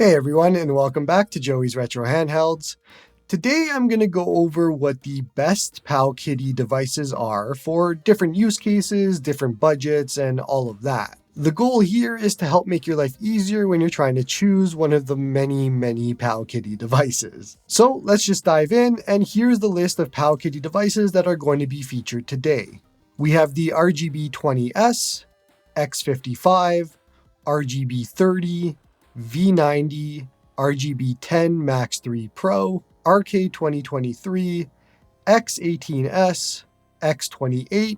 Hey everyone, and welcome back to Joey's Retro Handhelds. Today I'm going to go over what the best Powkiddy devices are for different use cases, different budgets, and all of that. The goal here is to help make your life easier when you're trying to choose one of the many Powkiddy devices. So let's just dive in, and here's the list of Powkiddy devices that are going to be featured today. We have the RGB20S, X55, RGB30, V90, RGB10 Max 3 Pro, RK2023, X18S, X28,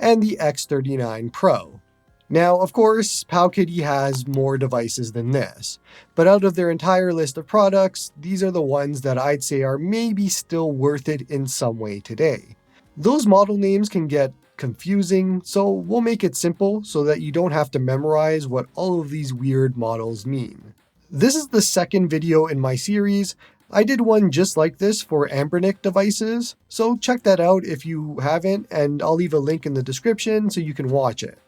and the X39 Pro. Now, of course, Powkiddy has more devices than this, but out of their entire list of products, these are the ones that I'd say are maybe still worth it in some way today. Those model names can get confusing, so we'll make it simple so that you don't have to memorize what all of these weird models mean. This is the second video in my series. I did one just like this for Anbernic devices, so check that out if you haven't, and I'll leave a link in the description so you can watch it.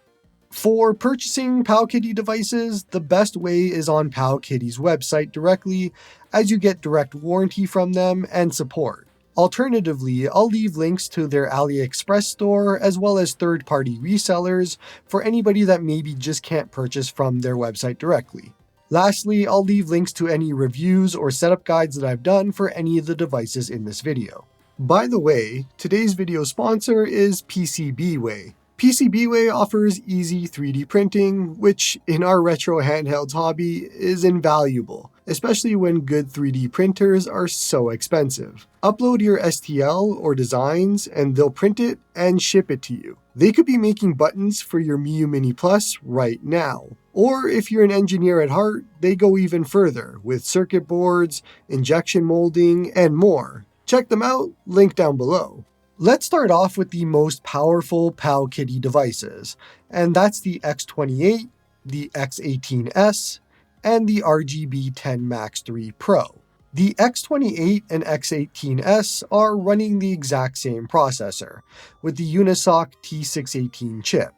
For purchasing Powkiddy devices, the best way is on Powkiddy's website directly, as you get direct warranty from them and support. Alternatively, I'll leave links to their AliExpress store as well as third-party resellers for anybody that maybe just can't purchase from their website directly. Lastly, I'll leave links to any reviews or setup guides that I've done for any of the devices in this video. By the way, today's video sponsor is PCBWay. PCBWay offers easy 3D printing, which in our retro handhelds hobby is invaluable, especially when good 3D printers are so expensive. Upload your STL or designs and they'll print it and ship it to you. They could be making buttons for your Miu Mini Plus right now. Or if you're an engineer at heart, they go even further with circuit boards, injection molding, and more. Check them out, link down below. Let's start off with the most powerful Powkiddy devices, and that's the X28, the X18S, and the RGB10 Max 3 Pro. The X28 and X18S are running the exact same processor, with the Unisoc T618 chip,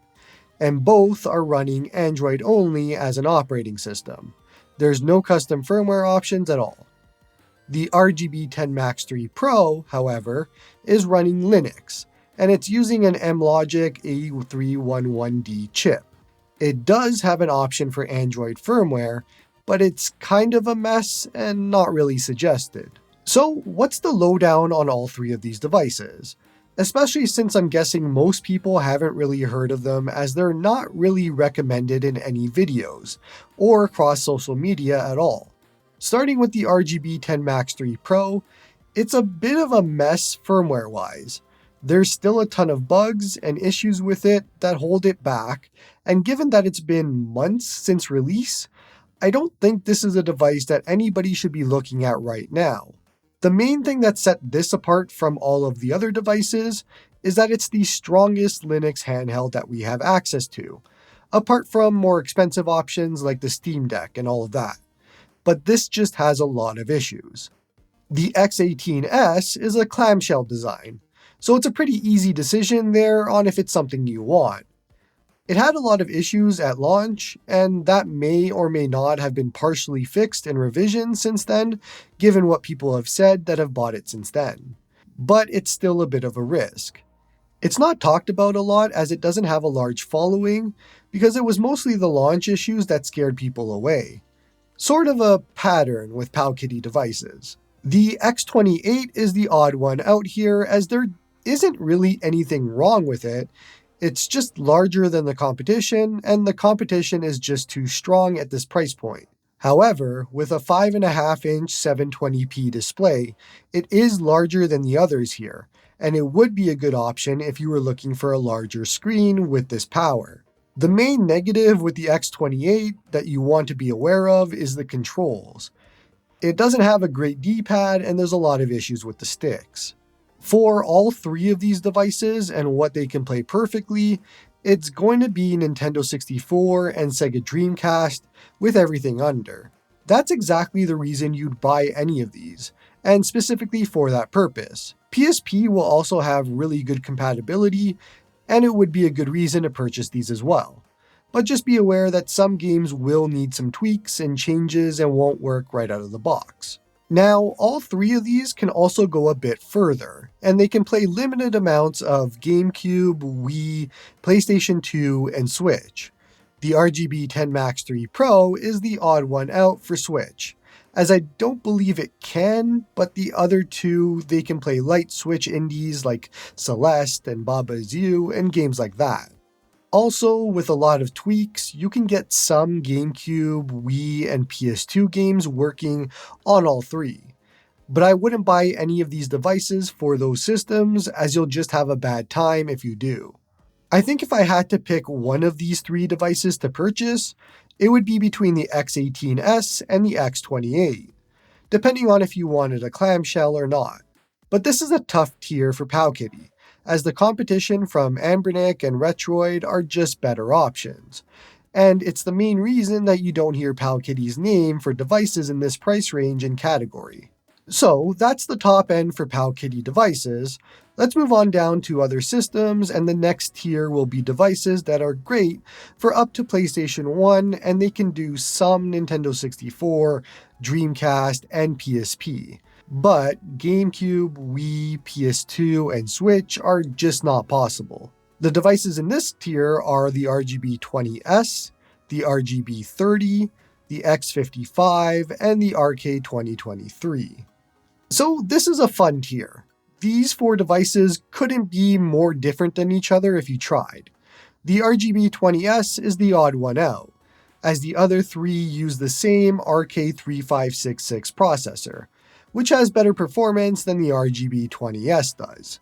and both are running Android only as an operating system. There's no custom firmware options at all. The RGB10 Max 3 Pro, however, is running Linux, and it's using an M-Logic A311D chip. It does have an option for Android firmware, but it's kind of a mess and not really suggested. So what's the lowdown on all three of these devices? Especially since I'm guessing most people haven't really heard of them, as they're not really recommended in any videos, or across social media at all. Starting with the RGB10 Max 3 Pro, it's a bit of a mess firmware-wise. There's still a ton of bugs and issues with it that hold it back, and given that it's been months since release, I don't think this is a device that anybody should be looking at right now. The main thing that set this apart from all of the other devices is that it's the strongest Linux handheld that we have access to, apart from more expensive options like the Steam Deck and all of that. But this just has a lot of issues. The X18S is a clamshell design, so it's a pretty easy decision there on if it's something you want. It had a lot of issues at launch, and that may or may not have been partially fixed in revisions since then, given what people have said that have bought it since then. But it's still a bit of a risk. It's not talked about a lot as it doesn't have a large following, because it was mostly the launch issues that scared people away. Sort of a pattern with Powkiddy devices. The X28 is the odd one out here, as there isn't really anything wrong with it. It's just larger than the competition, and the competition is just too strong at this price point. However, with a 5.5-inch 720p display, it is larger than the others here, and it would be a good option if you were looking for a larger screen with this power. The main negative with the X28 that you want to be aware of is the controls. It doesn't have a great D-pad, and there's a lot of issues with the sticks. For all three of these devices and what they can play perfectly, it's going to be Nintendo 64 and Sega Dreamcast with everything under. That's exactly the reason you'd buy any of these, and specifically for that purpose. PSP will also have really good compatibility, and it would be a good reason to purchase these as well. but just be aware that some games will need some tweaks and changes and won't work right out of the box. Now, all three of these can also go a bit further, and they can play limited amounts of GameCube, Wii, PlayStation 2, and Switch. The RGB 10 Max 3 Pro is the odd one out for Switch, as I don't believe it can, but the other two, they can play light Switch indies like Celeste and Baba's You and games like that. Also, with a lot of tweaks, you can get some GameCube, Wii, and PS2 games working on all three. But I wouldn't buy any of these devices for those systems, as you'll just have a bad time if you do. I think if I had to pick one of these three devices to purchase, it would be between the X18S and the X28, depending on if you wanted a clamshell or not. But this is a tough tier for Powkiddy, as the competition from Anbernic and Retroid are just better options. And it's the main reason that you don't hear Powkiddy's name for devices in this price range and category. So that's the top end for Powkiddy devices. Let's move on down to other systems, and the next tier will be devices that are great for up to PlayStation 1, and they can do some Nintendo 64, Dreamcast, and PSP. But GameCube, Wii, PS2, and Switch are just not possible. The devices in this tier are the RGB20S, the RGB30, the X55, and the RK2023. So this is a fun tier. These four devices couldn't be more different than each other if you tried. The RGB20S is the odd one out, as the other three use the same RK3566 processor, which has better performance than the RGB20S does.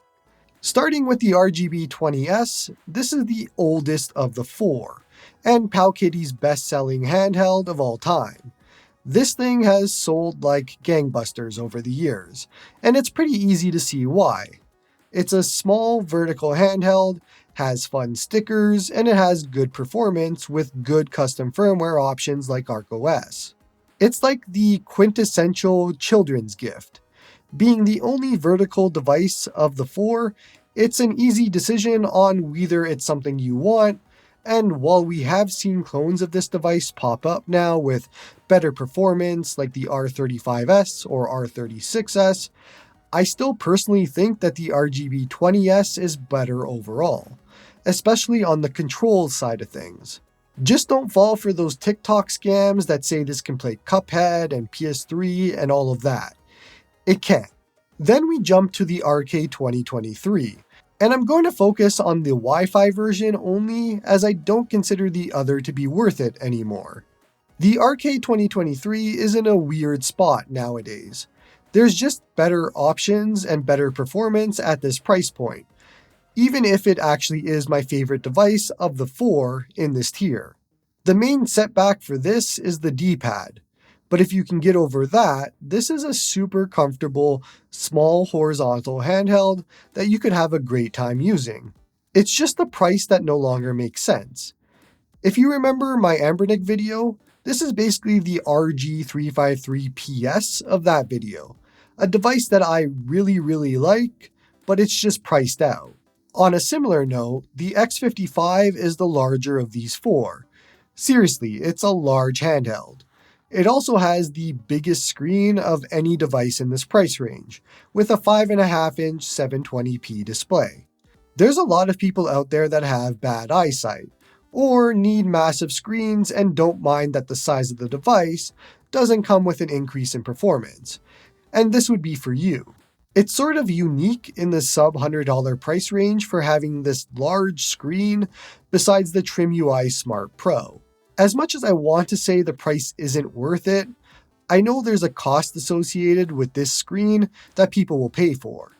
Starting with the RGB20S, this is the oldest of the four, and Powkiddy's best-selling handheld of all time. This thing has sold like gangbusters over the years, and it's pretty easy to see why. It's a small vertical handheld, has fun stickers, and it has good performance with good custom firmware options like ArcOS. It's like the quintessential children's gift. Being the only vertical device of the four, it's an easy decision on whether it's something you want, and while we have seen clones of this device pop up now with better performance like the R35S or R36S, I still personally think that the RGB20S is better overall, especially on the controls side of things. Just don't fall for those TikTok scams that say this can play Cuphead and PS3 and all of that. It can't. Then we jump to the RK2023, and I'm going to focus on the Wi-Fi version only, as I don't consider the other to be worth it anymore. The RK2023 is in a weird spot nowadays. There's just better options and better performance at this price point, even if it actually is my favorite device of the four in this tier. The main setback for this is the D-pad, but if you can get over that, this is a super comfortable, small horizontal handheld that you could have a great time using. It's just the price that no longer makes sense. If you remember my Anbernic video, this is basically the RG353PS of that video, a device that I really like, but it's just priced out. On a similar note, the X55 is the larger of these four. Seriously, it's a large handheld. It also has the biggest screen of any device in this price range, with a 5.5-inch 720p display. There's a lot of people out there that have bad eyesight, or need massive screens and don't mind that the size of the device doesn't come with an increase in performance, and this would be for you. It's sort of unique in the sub-$100 price range for having this large screen besides the Trim UI Smart Pro. As much as I want to say the price isn't worth it, I know there's a cost associated with this screen that people will pay for,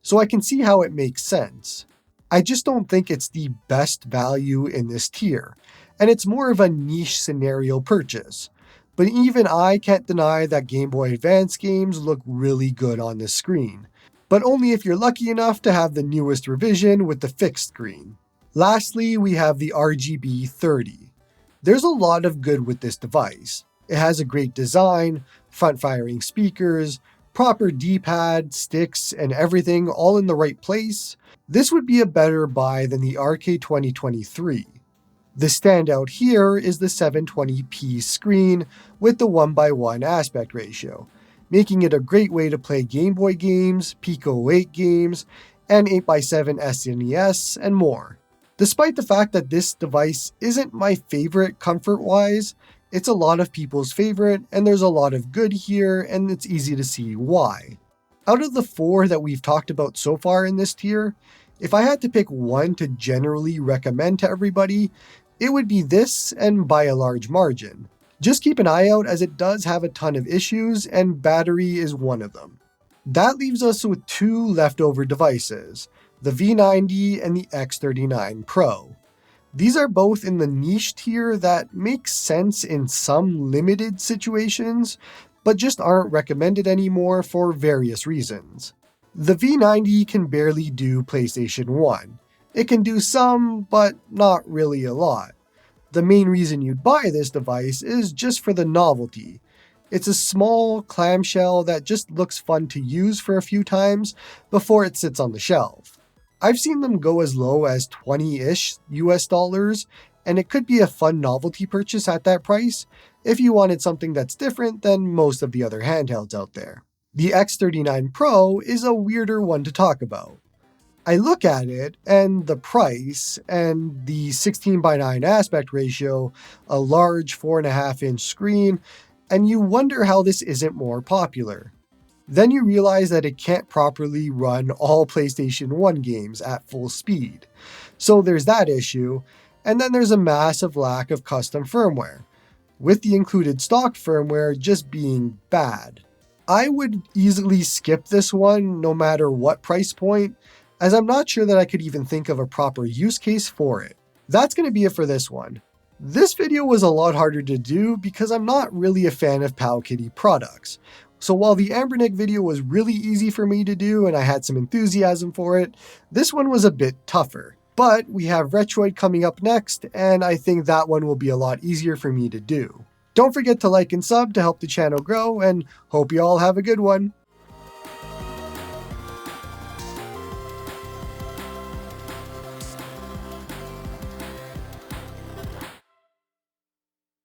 so I can see how it makes sense. I just don't think it's the best value in this tier, and it's more of a niche scenario purchase. But even I can't deny that Game Boy Advance games look really good on this screen, but only if you're lucky enough to have the newest revision with the fixed screen. Lastly, we have the RGB30. There's a lot of good with this device. It has a great design, front-firing speakers, proper D-pad, sticks, and everything all in the right place. This would be a better buy than the RK2023. The standout here is the 720p screen with the 1:1 aspect ratio, making it a great way to play Game Boy games, Pico 8 games, and 8x7 SNES, and more. Despite the fact that this device isn't my favorite comfort-wise, it's a lot of people's favorite, and there's a lot of good here, and it's easy to see why. Out of the 4 that we've talked about so far in this tier, if I had to pick one to generally recommend to everybody, it would be this, and by a large margin. Just keep an eye out as it does have a ton of issues, and battery is one of them. That leaves us with 2 leftover devices, the V90 and the X39 Pro. These are both in the niche tier that makes sense in some limited situations, but just aren't recommended anymore for various reasons. The V90 can barely do PlayStation 1. It can do some, but not really a lot. The main reason you'd buy this device is just for the novelty. It's a small clamshell that just looks fun to use for a few times before it sits on the shelf. I've seen them go as low as 20-ish US dollars, and it could be a fun novelty purchase at that price if you wanted something that's different than most of the other handhelds out there. The X39 Pro is a weirder one to talk about. I look at it, and the price, and the 16:9 aspect ratio, a large 4.5-inch screen, and you wonder how this isn't more popular. Then you realize that it can't properly run all PlayStation 1 games at full speed. So there's that issue, and then there's a massive lack of custom firmware, with the included stock firmware just being bad. I would easily skip this one no matter what price point, as I'm not sure that I could even think of a proper use case for it. That's going to be it for this one. This video was a lot harder to do because I'm not really a fan of Powkiddy products. So while the Ambernick video was really easy for me to do and I had some enthusiasm for it, this one was a bit tougher. But we have Retroid coming up next, and I think that one will be a lot easier for me to do. Don't forget to like and sub to help the channel grow, and hope you all have a good one.